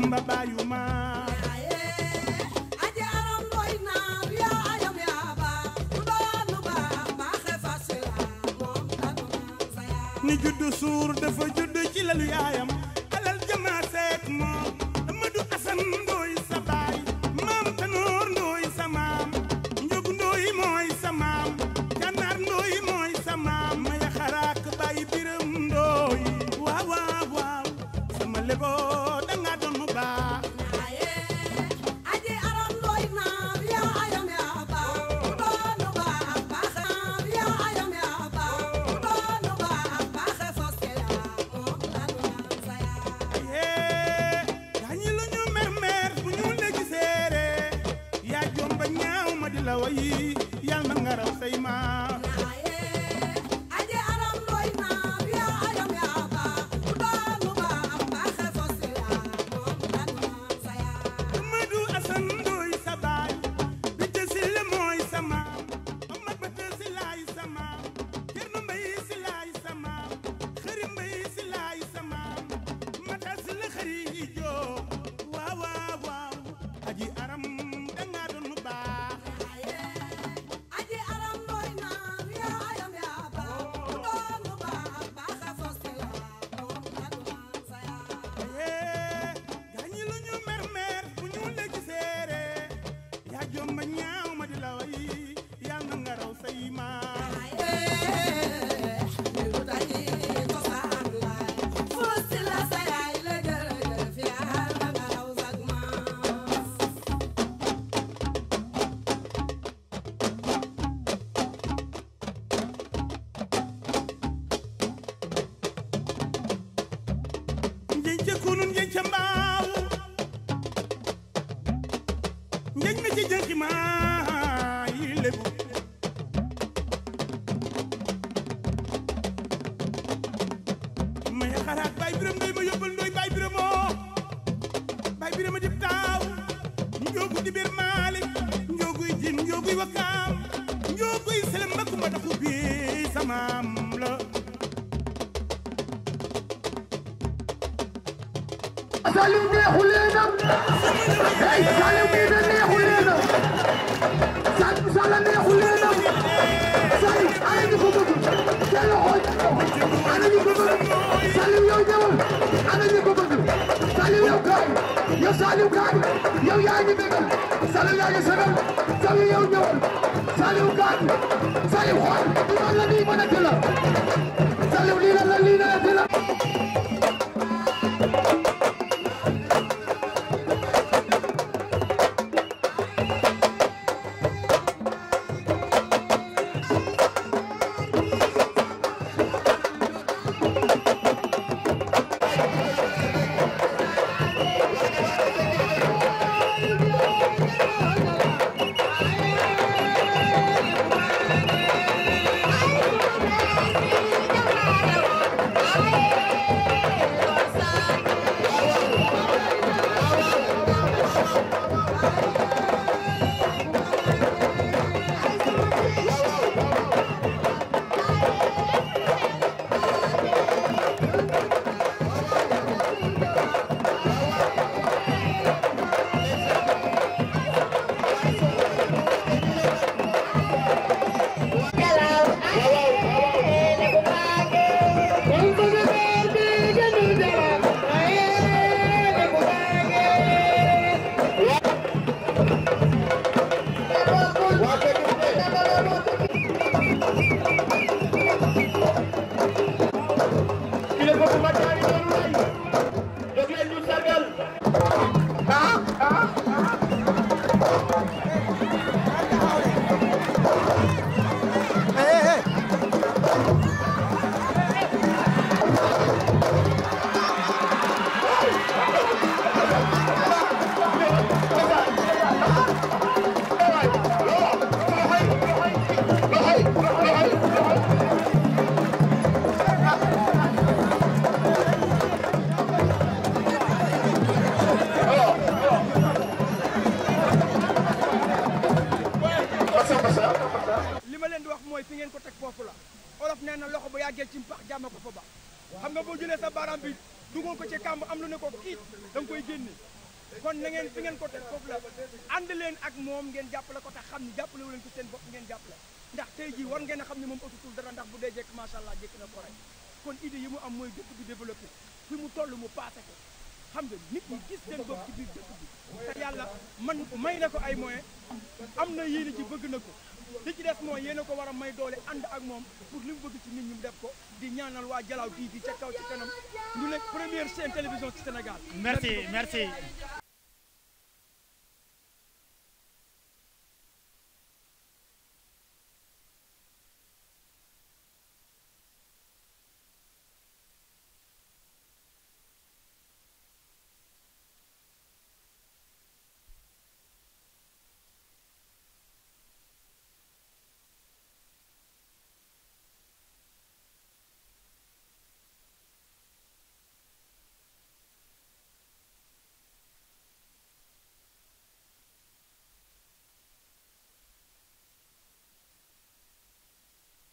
kumba bayuma aje aram boy na ya ayam ya ba doonu ba ba xefasila mom tanu saya ni juddu suur dafa juddu ci lalu yaayam alal jama seek moom Amadou Assane Ndoye sa baay maam Tanoor Ndoye sa maam Njogu Ndoye mooy sa maam Gànnaar Ndoye mooy sa maam maya xaraak baay Biram Ndoye waaw waaw waaw sama lebo danga doon mu baax aje aram boy na ya ayam ya ba doonu ba ba ya ayam ya ba doonu ba ba xefasila mom tanu saya gaañi lu ñu mer bu ñu la giseere yaa jomba ñaaw ma di la wayi yal na nga raw say maam aje aram boy na ya ayam ya ba doonu ba ba xefasila mom tanu saya Amadou Assane Ndoye sa baay bi tësil mooy sa maam Omar ba tësilaay sa maam Cerno Mbay si laay sa maam Xëri Mbay si laay sa maam Matas la xëri joo waaw waaw waaw aji aram danga doon mu baax aje aram boy na ya ayam ya ba doonu ba ba xefasila mom tanu saya gaañi lu ñu mer bu ñu la giseere yaa jomba ñaaw ma di la wayi yal na nga raw say maam njeñ ca kunun njeñ ca mbaaw njeñ mi ci jënki maa yi lébu may xalaat baay biram ndoy ma yóbbal ndoy baay biramoo baay birama dib taaw njoogu di bir maalik njooguy jin njooguy wakaam njooguy selem ma kumba daxu bi samaam la Saliou neexu leenam hey Saliou mii de neexu leenam Sala neexu leenam Saliou ana ñu ko bëgg te loxo ana ñu ko bëgg Saliou yow ñëwal ana ñu ko bëgg Saliou yow kaay yow Saliou kaay yow yaa ngi bégal Saliou yaa ngi sagal Saliou yow ñëwal Saliou kaay Saliou xool di la nii mën a jëla Saliou lii la lii la jëla xam nga boo jëlee sa baaraam bi dugal ko ci kàmb am lu ne ko kiit da nga koy génne kon na ngeen fi ngeen ko teg foofu la ànd leen ak moom ngeen jàppale ko te xam ni jàppale wu leen ko seen bopp ngeen jàppale ndax tey jii war ngeen a xam ne moom ëttutul dara ndax bu dee jekk macha allah jekk na ko rek kon idée yi mu am mooy dëkk bi développé fi mu toll mu passé ko xam nga nit ñi gis seen bopp ci biir dëkk bi te yàlla man may na ko ay moyens am na yéene ci bëgg na ko li ci des mooy yéen a ko war a may doole ànd ak moom pour li mu bëgg ci nit ñi mu def ko di ñaanal waa Dialaw TV ca kaw ci kanam ñu nekk première chaîne télévision ci Sénégal.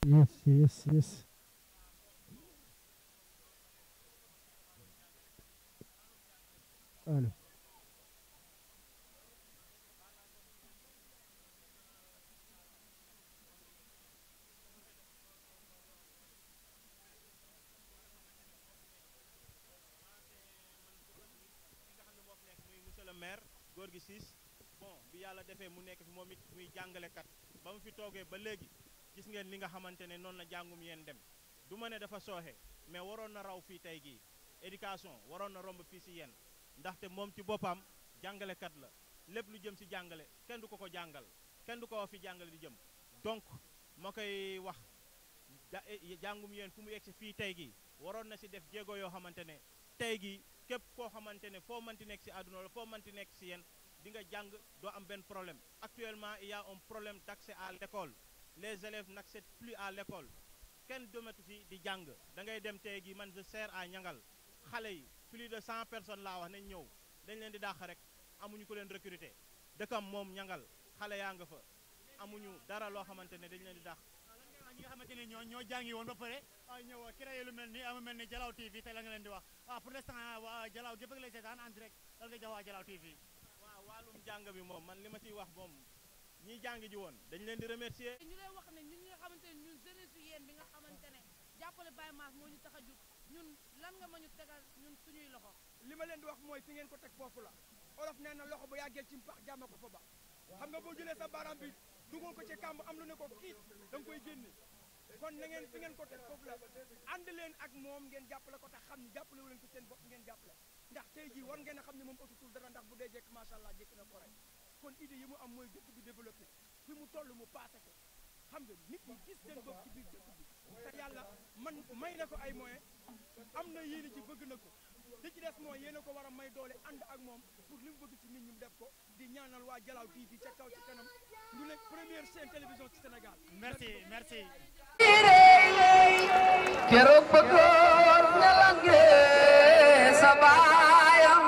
merci. Yes. Allô. Monsieur le maire Gorgui Ciss bon bi yàlla defee mu nekk fi moom it muy jàngalekat ba mu fi toogee ba léegi gis ngeen li nga xamante ne noonu la jàngum yéen dem du ma ne dafa sooxe mais waroon na raw fii tey gii éducation waroon na romb fii si yéen ndaxte moom ci boppam jàngalekat la lépp lu jëm si jàngale kenn du ko jàngal kenn du ko wax fi jàngale di jëm donc ma koy wax jàngum yéen fu mu yegg si fii tey gii waroon na si def jéego yoo xamante ne tey gii képp koo xamante ne foo mënti nekk si àdduna wala foo mënti nekk si yéen di nga jàng doo am benn problème actuellement il y a un problème d'accès à l'école les élèves n'accèdent plus à l'école kenn dematu fi di jàng da ngay dem tey gi man je sers à Ñangal xale yi plus de 100 personnes laa wax nañ ñëw dañ leen di dàq rek amuñu ko leen recruter dëkkam moom Ñangal xale yaa nga fa amuñu dara loo xamante ne dañ leen di dàq. ñi nga xamante ne ñoo jàngi woon ba pare ñëw créé lu mel ni mel ni Dialaw TV tey la nga leen di wax pour l'instant waa Dialaw gépp ak lay seetaan en direct lan nga jox waa Dialaw TV. waaw wàllum jàng bi moom man li ma ciy wax moom ñiy jàng ji woon dañ leen di remercier. ñu lay wax ne ñun ñi nga xamante ne ñun jeunesse yéen bi nga xamante ne jàppale Baye Mass moo ñu tax a jug ñun lan nga ma ñu tegal ñun suñuy loxo. li ma leen di wax mooy fi ngeen ko teg foofu la olof nee na loxo bu yàggee ci mpax jàmm ko fa ba xam nga boo jëlee sa baaraam bi dugal ko ci kàmb am lu ne ko kiit da nga koy génne kon na ngeen fi ngeen ko teg foofu la ànd leen ak moom ngeen jàppale ko te xam ni jàppale wu leen ko seen bopp ngeen jàppale ndax tey jii war ngeen a xam ne moom ëttutul dara ndax bu dee jekk macha allah jekk na ko rek kon idée yi mu am mooy dëkk bi développé fi mu toll mu passé ko xam nga nit ñi gis seen bopp ci biir dëkk bi te yàlla man may na ko ay moyens am na yéene ci bëgg na ko li ci des mooy yéen a ko war a may doole ànd ak moom pour li mu bëgg ci nit ñi mu def ko di ñaanal waa Dialaw TV ca kaw ci kanam ñu nekk première chaîne télévision ci Sénégal. merci. keroog bëggoon nga lange sa baayam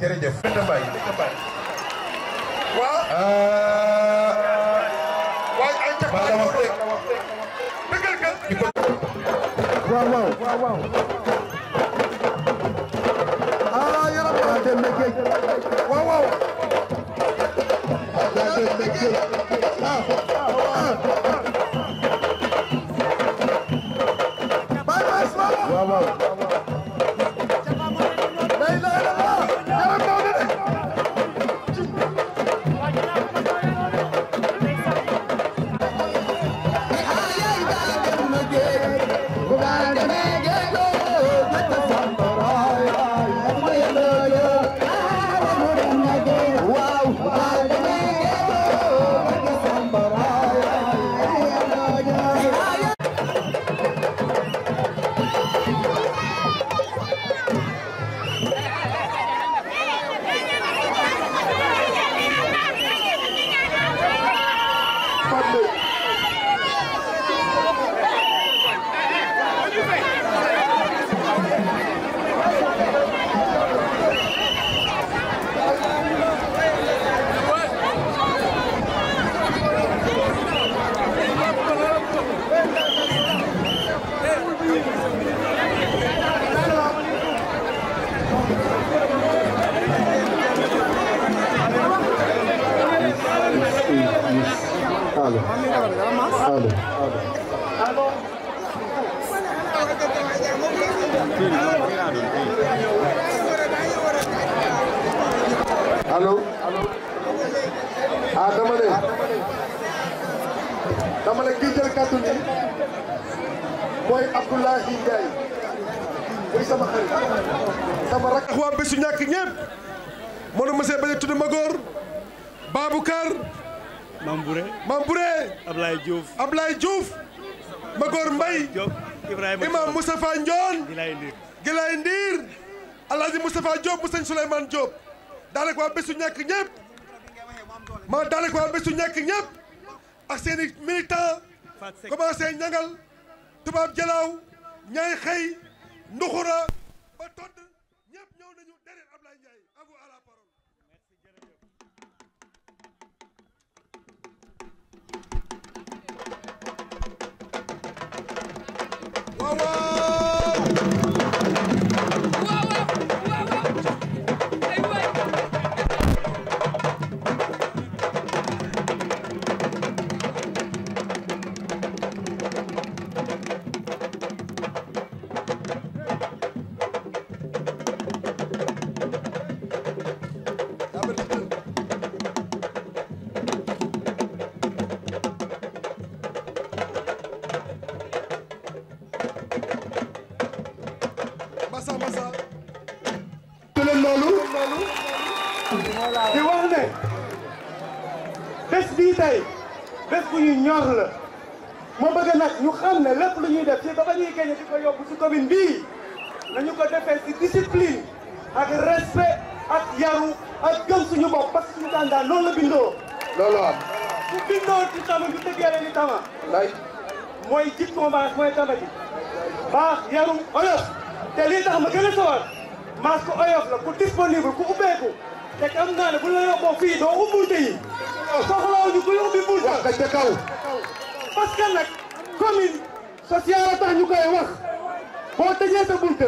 jërëjëf waaye ay ca wax dëggal ka waaw yaram ba dem na géej waaw dem na géej waaw allo dama ne kii jël kàddu gi mooy Abdoulaye Ndiaye muy sama xarit sama rakk waa bésu ñàkk ñëpp mënu monsieur bañ a tudd Magor Baboucar Mambouré Ablaye Diouf Magor Mbaye Imam Moustapha Ndione Gilaay Ndiir Alhaji Moustapha Diop mu sëñ Souleymane Diop daanaka waa bésu ñàkk ñëpp ak seen i militant commencé ñangal tubaab jalaaw ñaay xëy nduxura ba todd ñëpp ñëw nañu derrière Ablaye Ndiaye à vous à la parole. di wax ne bés bii tey bés bu ñu ñor la ma bëgg nag ñu xam ne lépp lu ñuy def ci ba ba ñuy gagné di ko yóbbu ci commune bii nañu ko defee ci discipline ak respect ak yaru ak gëm suñu bopp parce que suñu candidat noonu la bindoo. loolu am. bu bindoo ci tama ñu tëggee ni tama. lay. mooy jikko maas mooy tama ji. baax yaru oyof te lii tax ma gën a sawar maas ko oyof la ku disponible ku ubbeeku te am naa ne bu la yóbboo fii doo ubbunte yi soxlawuñu kuy ubbi bunta. wax nga ca kaw. parce que nag commune sociale a tax ñu koy wax boo tëjee sa bunta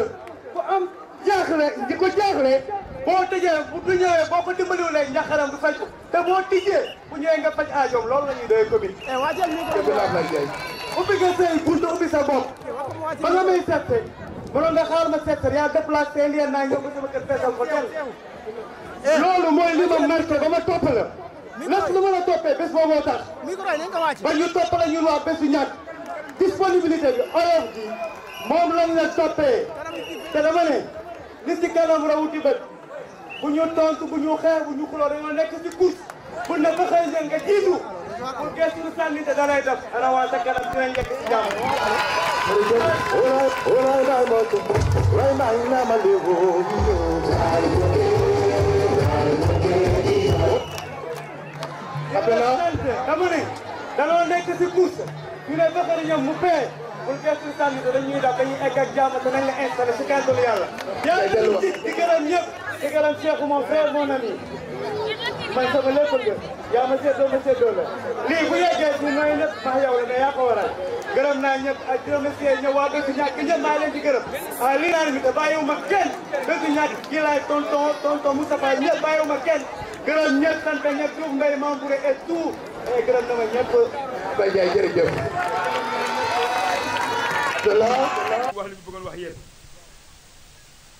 ku am jaaxle di ko jaaxle boo tëjee bu du ñëwee boo ko dimbaliwulee njaxaram du faj ko te boo tijjee bu ñëwee nga faj aajoom loolu la ñuy doyee commune. ubbi nga say bunta ubbi sa bopp ba nga may seet mënoon nga xaar ma seet yaa déplacé lien naa ñëw ba sama kër feesal ko tel loolu mooy li ma marqué ba ma topp la lépp lu ma la toppee bés booboo tax ba ñu topp la ñun waa bésu ñàkk disponibilité bi oyof ji moom lañ la toppee te dama ne li ci kanam rawuti bët bu ñu tontu bu ñu xeex bu ñu xuloo dañoo nekk ci course bu ne ba xëy nga jiitu pour gestu lu sànni te da lay def rawaa sa kanam dinañ yegg ci jàmm. dama ne danoo nekk si course ñu ne ba xëy ñoom mu pee pour gestu sànni te dañuy def dañuy egg ak jàmm te nañ la installé si kàddu yàlla. yàlla di gërëm ñëpp di gërëm Cheikh mon frère mon ami man sama lépp nga yaa ma séddoo la lii bu yeggee si nooy lépp max yow la mais yaa ko waral gërëm naa ñëpp ak remercier ñëw waa bésu ñàkk ñëpp maa leen di gërëm ah lii laa limité bàyyiwuma kenn bésu ñàkk gi laay tonton Moustapha ñëpp bàyyiwuma kenn gërëm ñëpp sant ñëpp Diouf Mbaye Mambouré et tout gërëm na ma ñëpp Baye Ndiaye jërëjëf de la wax li mu bëggoon wax yéen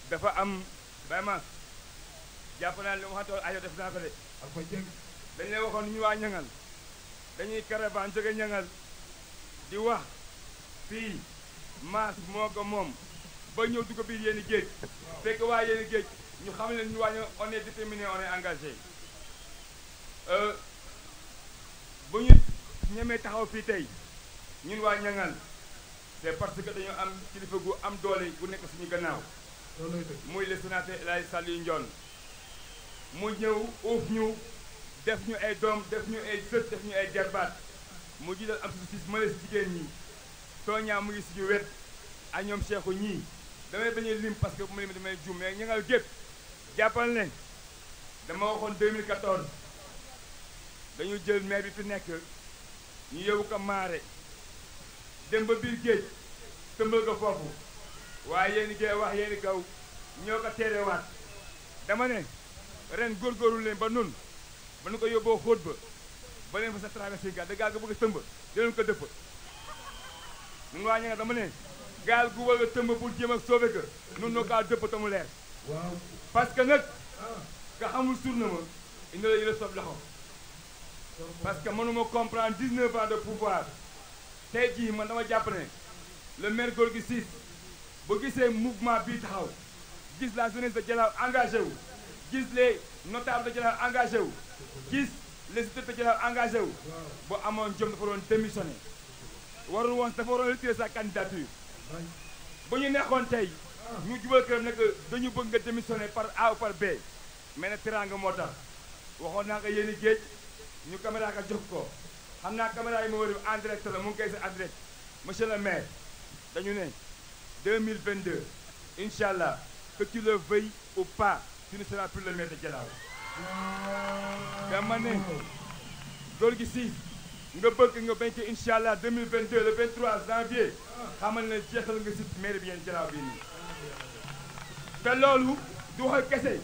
dafa am vraiment jàpp naa ne li ma waxatoon ayo def naa ko de dañ lay waxoon ñu waa ñangal dañuy caravane jóge ñangal di wax fii maas moo ko moom ba ñëw dugg biir yéeni géej fekk waa yéeni géej ñu xam ne ñu waa ñu on est déterminé on est engagé bu ñu ñemee taxaw fii tey ñun waa ñangal c'est parce que dañu am kilifa gu am doole gu nekk suñu gannaaw muy le sénateur El Hadji Saliou Ndione mu ñëw uuf ñu def ñu ay doom def ñu ay sët def ñu ay jarbaat mu jiital am suuf si mële si jigéen ñi tooñaa mu ngi suñu wet ak ñoom Cheikhou ñii damay bañ a lim parce que bu ma lim damay juum mais ñangal gépp jàppal ne dama waxoon 2014 dañu jël maire bi fi nekk ñu yóbbu ko maare dem ba biir géej tëmbal ko foofu waaye yéeni géej wax yéeni kaw ñoo ko teerewaat dama ne ren góorgóorlu leen ba nun ba nu ko yóbboo xóot ba leen fa sa traversé gaal da gaal ga bëgg a tëmb di leen ko dëpp nun waa ña nga dama ne gaal gu wala tëmb pour jéem a sauver que nun noo kaa dëpp tamu leer parce que nag nga xamul surna ma indi la yële sob loxo parce que mënuma comprendre 19 ans de pouvoir tey jii man dama jàpp ne le maire Gorgui Ciss bu gisee mouvement bii taxaw gis la jeunesse de Dialaw engagé wu gis les notables de Dialaw engagé wu gis les autorités de Dialaw engagé wu bu amoon jom dafa doon démissionné warul woon dafa waroon retirer sa candidature bu ñu nekkoon tey ñu jubal këram nekk dañu bëgg nga démissionné par A ou par B mais nag teraanga moo tax waxoon naa ko yéeni géej ñu caméra ka jox ko xam naa caméra yi ma wër en direct la mu ngi koy sa en direct monsieur le maire dañu ne 2022 incha allah que tu le veuilles ou pas tu ne seras plus le maire de Dialaw dama ne Gorgui Ciss nga bëgg nga bañ ko incha allah 2022 le 23 janvier xamal ne jeexal nga si maire bi yéen Dialaw bii nii te loolu du wax kese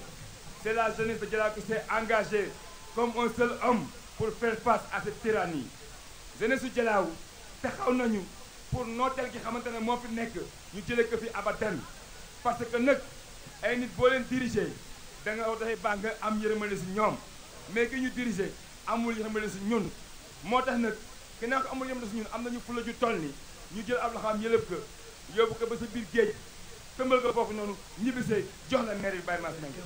c'est la jeunesse de Dialaw qui s'est engagée comme un seul homme pour faire face à cette tyrannie jeunesse su Dialaw taxaw nañu pour nooteel gi xamante ne moo fi nekk ñu jëlee ko fi abadan parce que nag ay nit boo leen diriger da nga war dafay baax nga am yërmande si ñoom mais ki ñu diriger amul yërmande si ñun moo tax nag ginnaaw ko amul yërmande si ñun am nañu fula ju toll ni ñu jël ab loxoom yëlëb ko yóbbu ko ba sa biir géej tëmbal ko foofu noonu ñibbisee jox la maire bi Baye Mass Mbengue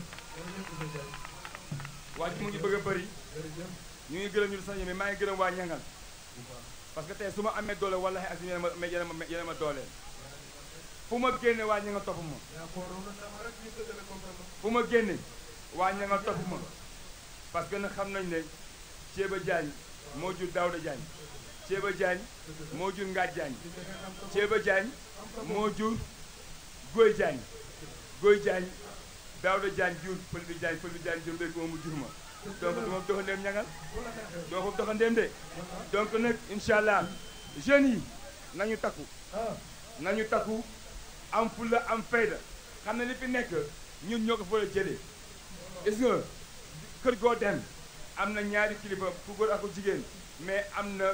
wax ji mu ngi bëgg a bëri ñu ngi gërëm ñu sax mais maa ngi gërëm waa ñangal parce que tey su ma amee doole wallahi ak yéen ma dooleel fu ma génne waa ñangal topp ma fu ma génne waa ñangal topp ma parce que nag xam nañ ne Thiéba Diagne moo jur Daouda Diagne Thiéba Diagne moo jur Ngaaj Diagne Thiéba Diagne moo jur Goy Diagne Goy Diagne Daouda Diagne jur Pël bi Diagne jur mbéy moomu jur ma donc du ma doxandeem ñangal doo ko doxandeem de donc nag incha allah jeunes yi nañu takku am fulla am fayda xam ne li fi nekk ñun ñoo ko fa jëlee gis nga kër goo dem am na ñaari kilifa ku góor ak ku jigéen mais am na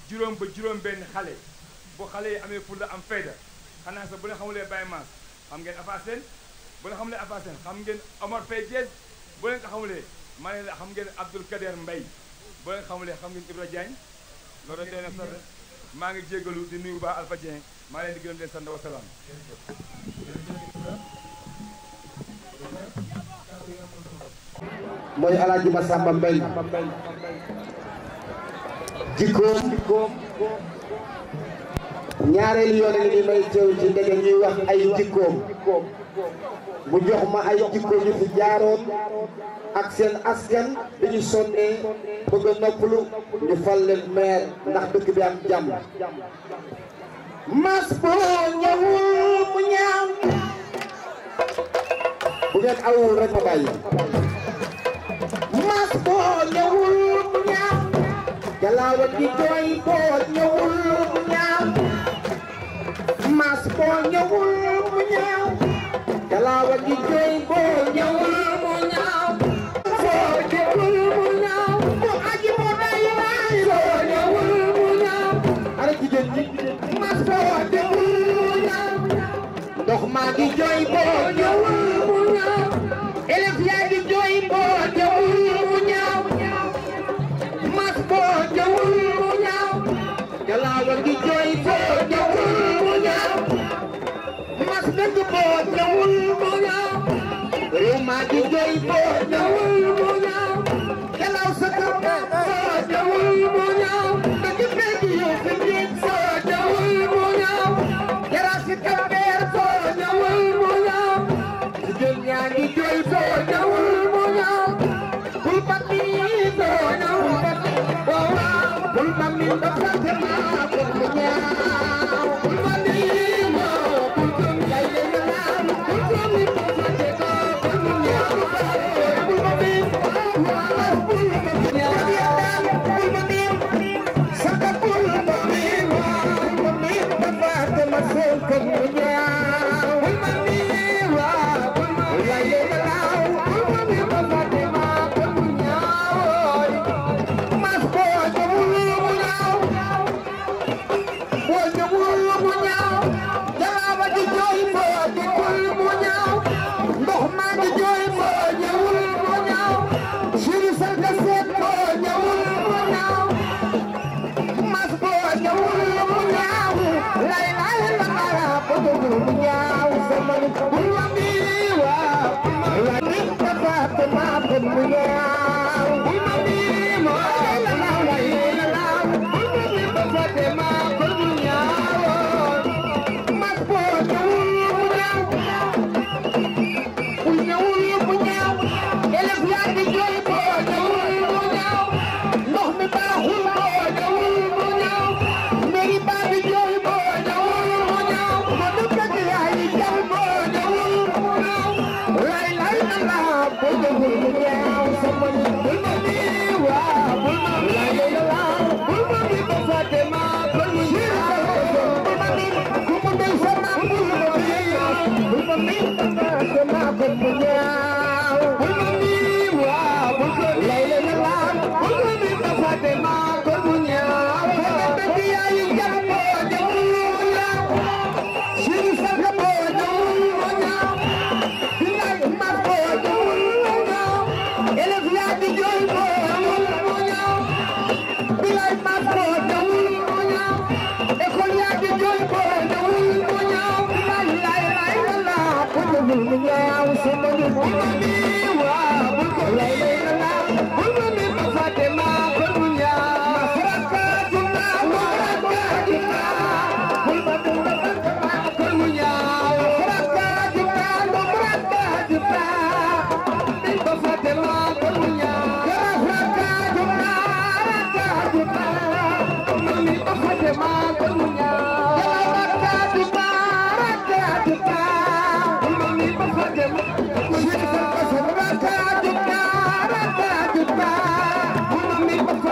juróom ba juróom benn xale bu xale yi amee fulla am fayda xanaa sax bu leen xamulee Baye Mass xam ngeen Afa Sène bu leen xamulee Afa Sène xam ngeen Omar Faye Diène bu leen ko xamulee maa ne la xam ngeen Abdoul Kader Mbaye bu leen xamulee xam ngeen Ibra Diagne loolu rek doy na sax maa ngi jéggalu di nuyu baax Alpha Dieng maa leen di gërëm leen sant wa salaam mooy Alaaji Masamba Mbay jikkoom ñaareelu yoon ngi ni may teew ci ndege ñuy wax ay jikkoom mu jox ma ay jikko yu fi jaaroon ak seen askan dañu sonnee bëgg a noppalu ñu fal leen maire ndax dëkk bi am jàmm mas boo ñëwul mu ñaaw bu ngeen awul rek ma bàyyi mas boo ñëwul mu ñaaw jalaawa di jooy boo ñëwul mu ñaaw mas boo ñëwul mu ñaaw jalaawa di jooy boo ñëwul mu ñaaw boo ñëwul mu ñaaw bu aji mu day waay boo ñëwul mu ñaaw ara jigéen ñi mas boo ñëwul mu ñaaw ndox maa ngi jooy boo ñëwul mu ñaaw élève yaa ngi jooy boo ñëwul mu ñaaw mas boo ñëwul mu ñaaw jalaawa ngi jooy boo ñëwul mu ñaaw mas dëgg boo ñëwul mu ñaaw réew maa ngi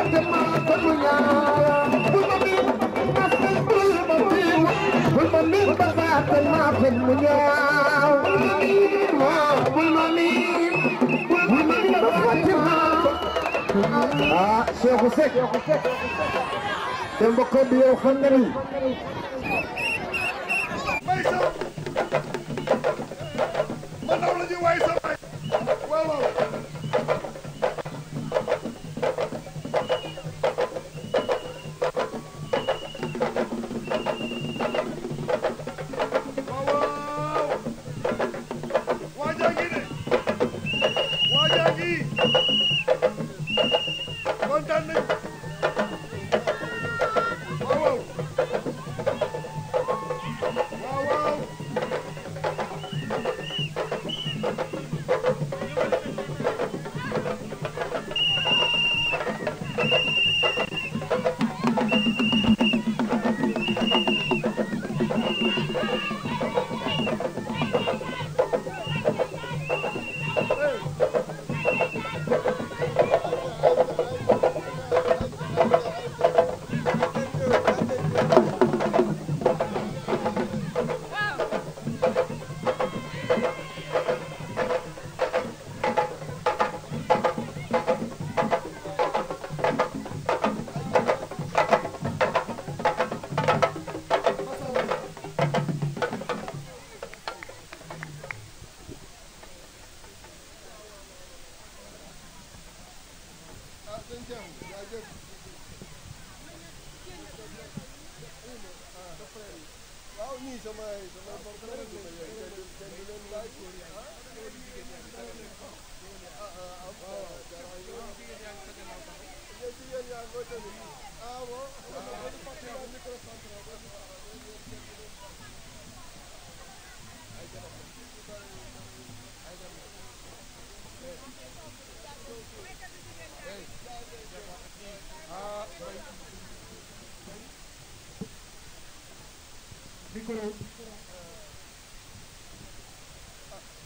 fàtte maa ko du ñaaw bul ma miin asal bul ma miin bul ma miin ba fàtte maa ko mu ñaaw bul ma miin bul ma miin ba fàtte maa ko ah Cheikhou Seck te mbokk bi yow xam nga ni may sa ma ndaw la ñuy waay sa waay waaw waaw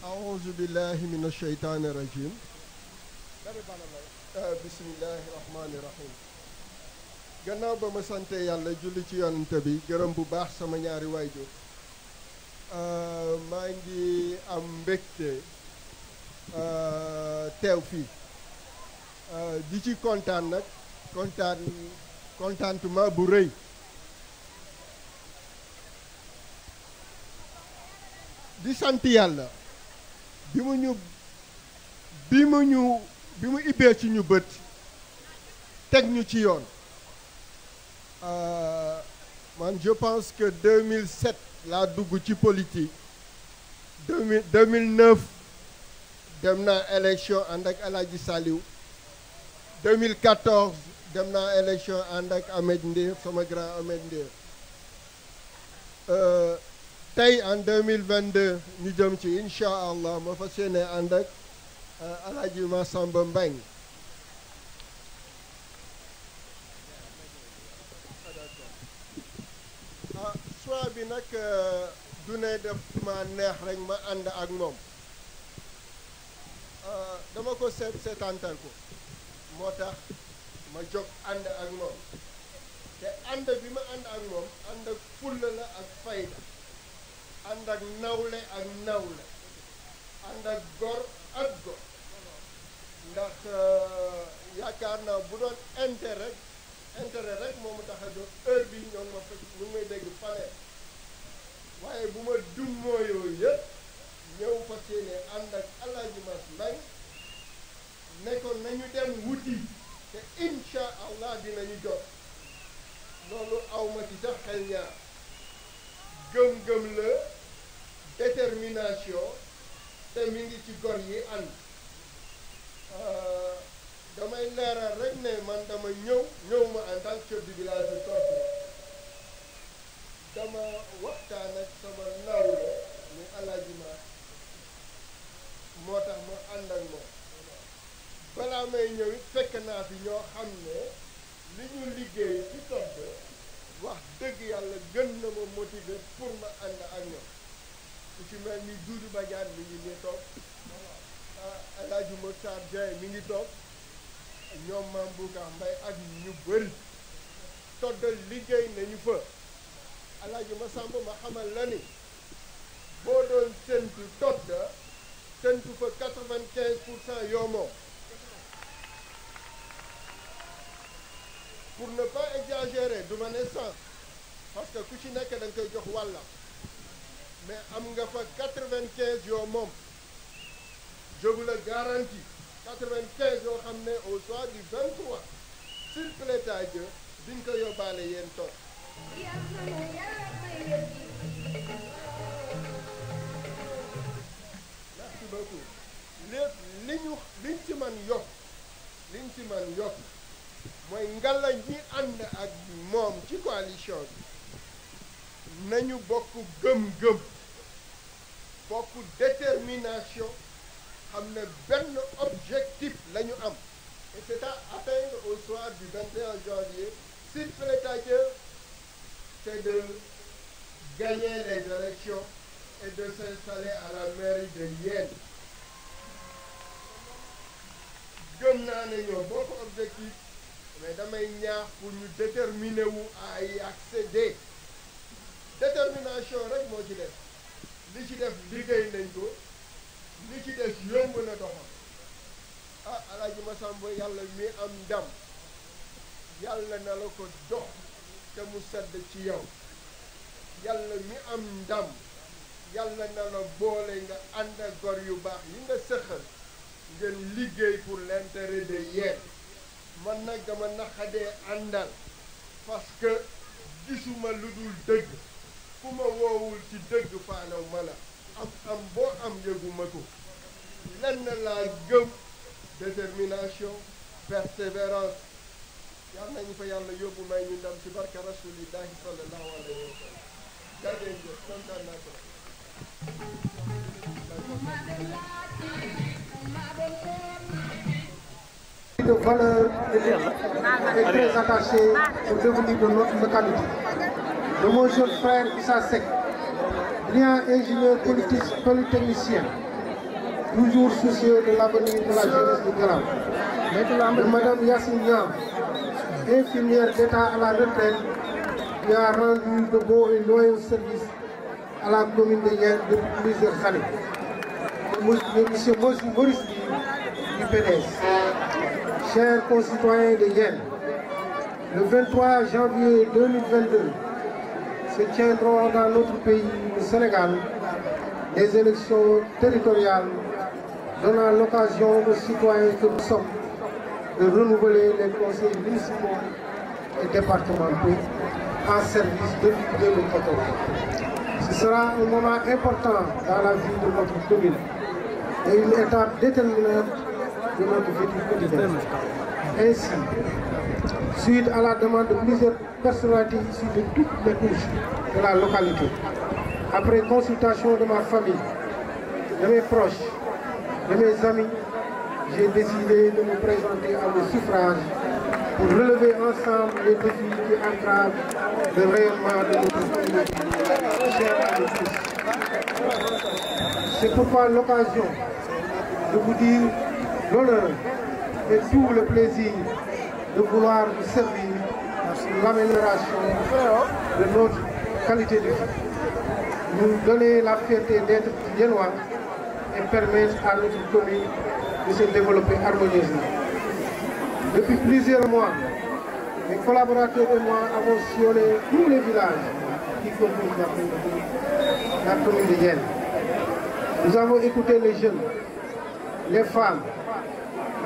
أعوذ بالله من الشيطان الرجيم بسم الله الرحمن الرحيم gannaaw ba ma sante yàlla julli ci yonent bi gërëm bu baax sama ñaari waajur maa ngi am mbégte teew fii di ci kontaan nag contentement bu rëy di sant yàlla bi mu ibbee ci ñu bët teg ñu ci yoon man je pense que 2007 laa dugg ci politique 2009 dem naa élection ànd ak El Hadji Saliou 2014 dem naa élection ànd ak Ahmed Ndir sama grand Ahmed Ndir tey en 2022 ñu jëm ci incha allah ma fas yéene ànd ak El Hadji Massamba Mbengue choix bi nag du ne def ma neex rek ma ànd ak moom dama ko seetantal ko moo tax ma jóg ànd ak moom te ànd bi ma ànd ak moom ànd ak fulla la ak fayda ànd ak nawle ànd ak gor ak gor ndax yaakaar naa bu doon intérêt rek moo mu tax a jóg heure bi ñoo ma fekk ñu may dégg pale waaye bu ma dummooyoo yëpp ñëw fas yéene ànd ak El Hadji Mass Mbengue ne ko nañu dem wuti te incha allah dinañu jot loolu awma ci sax xel ñaar gëm-gëm la détermination te mi ngi ci gor yi ànd damay leeral rek ne man dama ñëw ma en tant que chef du village de Tortue dama waxtaan ak sama nawle ni El Hadji Mass moo tax ma ànd ak moom balaa may ñëw it fekk naa fi ñoo xam ne li ñu liggéey ci Tortue wax dëgg yàlla gën na ma motiver pour ma ànd ak ñoom ku ci mel ni Doudou Badiane mi ngi nii toog El Hadji Mokhtar Dieng mi ngi toog ñoom Mame Boucar Mbaye ak ñu bëri toddal liggéey nañu fa Alaaji Masamba ma xamal la ni boo doon séntu todda séntu fa 95% yoo moom pour ne pas exagérer du ma ne 100 parce que ku ci nekk da nga koy jox wàlla mais am nga fa 95 yoo moom je vous le garantis 95 yoo xam ne au soir du 23 s'il plaît à Dieu diñ ko yóbbaale yéen toog merci beaucoup lépp liñ ci man yokk mooy ngala ñi ànd ak moom ci coalition bi nañu bokk gëm-gëm bokk détermination xam ne benn objectif la ñu am et c'est à atteindre au soir du 21 janvier s'il plaît à Dieu c'est de gagner les élections et de s'installer à la mairie de Yène gëm naa ne ñoo bokk objectif mais damay ñaax pour ñu déterminer wu à y accéder détermination rek moo ci def li ci def liggéey nañ ko li ci des yomb na doxal ah Alaaji Masamba yàlla mi am ndam yàlla na la ko jox te mu sedd ci yow yàlla mi am ndam yàlla na la boole nga ànd ak gor yu baax yi nga sëxal ngeen liggéey pour l'intérêt de Yène man nag dama naxadee àndal parce que gisuma lu dul dëgg ku ma woowul ci dëgg faanaw ma la am boo am yëguma ko lenn laa gëm détermination persévérance yal nañu fa yàlla yóbbu may ñu ndam ci barka rasulillahi sallallahu alayhi wa sallam jardin jëf kontaan naa ko de valeur est très attaché au devenir de notre localité. De mon jeune frère Issa Seck, brillant ingénieur polytechnicien, toujours soucieux de l'avenir de la jeunesse du Guelwaar. De Madame Yacine Niang, infirmière d'État à la retraite, qui a rendu de beaux et loyaux services à la commune de Yène depuis plusieurs années. De Monsieur Maurice du PDS. Chers concitoyens de Yène, le 23 janvier 2022 se tiendront dans notre pays, le Sénégal, des élections territoriales donnant l'occasion aux citoyens que nous sommes de renouveler les conseils municipaux et départementaux en service depuis 2014. Ce sera un moment important dans la vie de notre commune et une étape déterminante de notre vécu quotidien. Ainsi, suite à la demande de plusieurs personnalités issues de toutes les couches de la localité, après consultation de ma famille, de mes proches, de mes amis, j'ai décidé de me présenter à mon suffrage pour relever ensemble les défis qui entravent le rayonnement de notre communauté chère à nous tous. C'est pourquoi l'occasion de vous dire l'honneur et tout le plaisir de vouloir vous servir pour l'amélioration de notre qualité de vie. Nous donner la fierté d'être Yénois et permettre à notre commune de se développer harmonieusement. Depuis plusieurs mois, mes collaborateurs et moi avons sillonné tous les villages qui composent la commune de Yène. Nous avons écouté les jeunes, les femmes,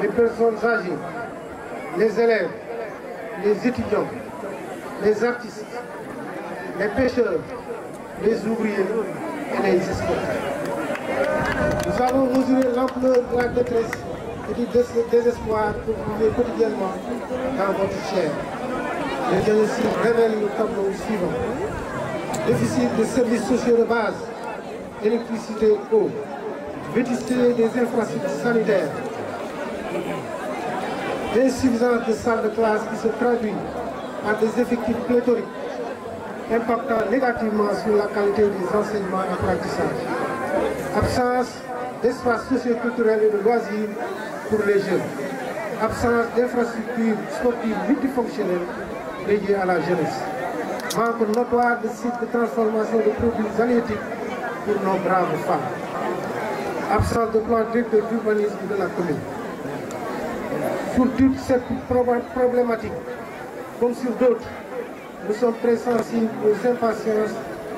les personnes âgées, les élèves, les étudiants, les artistes, les pêcheurs, les ouvriers et les exportateurs. Nous avons mesuré l'ampleur de la détresse et du désespoir que vous vivez quotidiennement dans votre chair. Le diagnostic révèle le tableau suivant. Déficit de services sociaux de base, électricité, eau, vétusté des infrastructures sanitaires, insuffisance de salles de classe qui se traduit par des effectifs pléthoriques, impactant négativement sur la qualité des enseignements et apprentissages. Absence d'espace socio-culturel et de loisirs pour les jeunes. absence d'infrastructures sportives multifonctionnelles dédiées à la jeunesse, manque notoire de sites de transformation de produits halieutiques pour nos braves femmes, absence de plan directeur d'urbanisme de la commune. Sur toute cette problématique, comme sur d'autres, nous sommes très sensibles aux impatiences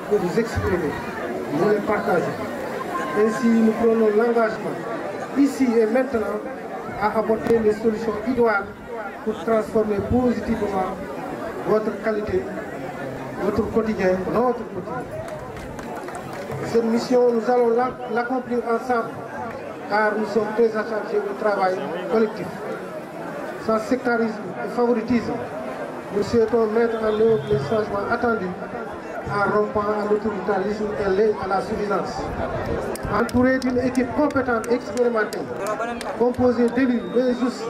que vous exprimez. Nous les partageons. Ainsi, nous prenons l'engagement, ici et maintenant, à apporter les solutions idoines pour transformer positivement votre qualité, votre quotidien, notre quotidien. Cette mission, nous allons l'accomplir ensemble, car nous sommes très attachés au travail collectif. Sans sectarisme et favoritisme, nous souhaitons mettre en œuvre les changements attendus en rompant à l'autoritarisme et à la suffisance. Entouré d'une équipe compétente et expérimentée, composée d'élus, mais aussi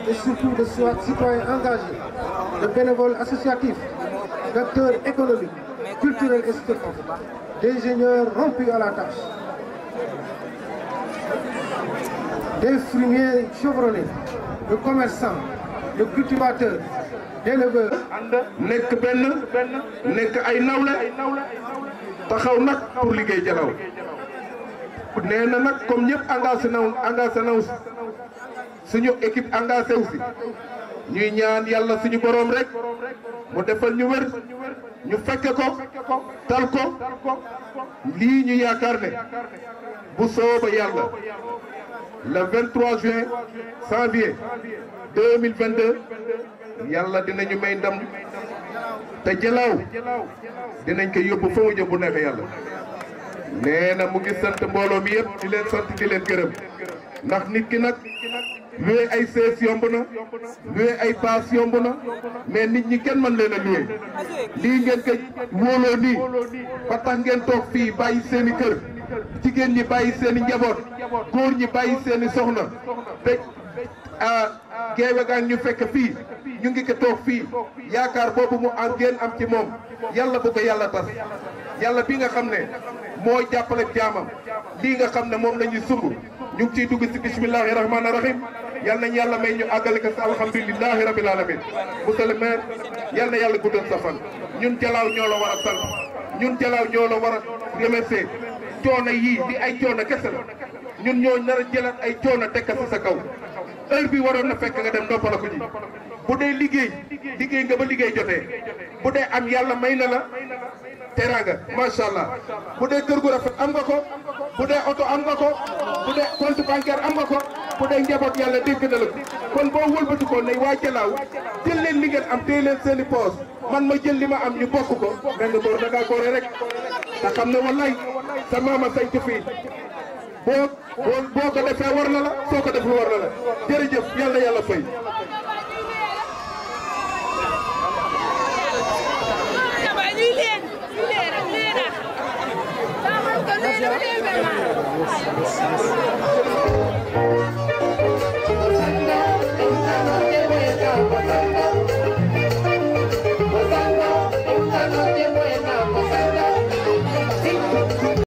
et surtout de citoyens engagés, de bénévoles associatifs, d'acteurs économiques, culturels et sportifs, d'ingénieurs rompus à la tâche, des frumiers chevronnés, de commerçants, de cultivateurs, d'éleveurs. nekk benn nekk ay nawle taxaw nag pour liggéey Dialaw nee na nag comme ñëpp engagé naw suñu équipe engagé wu si ñuy ñaan yàlla suñu boroom rek mu defal ñu wér ñu fekke ko tal ko lii ñu yaakaar ne bu sooba yàlla le 23 juin janvier 2022 yàlla dinañu may ndam te Dialaw dinañ ko yóbbu fa mu jëm bu neexee yàlla nee na mu ngi sant mbooloo mi yëpp di leen sant di leen gërëm ndax nit ki nag luwe ay sees yomb na luwe ay paas yomb na mais nit ñi kenn mën leen a luwe lii ngeen ko wóoloo nii ba tax ngeen toog fii bàyyi seeni kër jigéen ñi bàyyi seeni njaboot góor ñi bàyyi seeni soxna te geewe gaan ñu fekk fii ñu ngi ko toog fii yaakaar boobu mu am ngeen am ci moom yàlla bu ko yàlla tas yàlla bi nga xam ne moo jàppale jaamam lii nga xam ne moom la ñuy sumb ñu ngi ciy dugg si bismillahi rahmaani rahim yal nañ yàlla may ñu àggale ko si alhamdulilahi rabil alamin monsieur le maire yal na yàlla guddal sa fan ñun Dialaw ñoo la war a sant ñun Dialaw ñoo la war a remercier coono yii di ay coono kese la ñun ñoo nar a jëlaat ay coono tekka si sa kaw heure bi waroon na fekk nga dem noppala ko ji bu dee liggéey nga ba liggéey jotee bu dee am yàlla may na la teraanga macha allah bu dee kër gu rafet am nga ko bu dee oto am nga ko bu dee compte bancaire am nga ko bu dee njaboot yàlla dégg na la ko kon boo wëlbati ko ne waa Dialaw jël leen li ngeen am téye leen seeni poos man ma jël li ma am ñu bokk ko benn boor da ngaa góore rek te xam ne wallaay sa maama sañ ko fii boo ko defee war na la soo ko defee war na la jërëjëf yàlla yàlla fay. Thank you.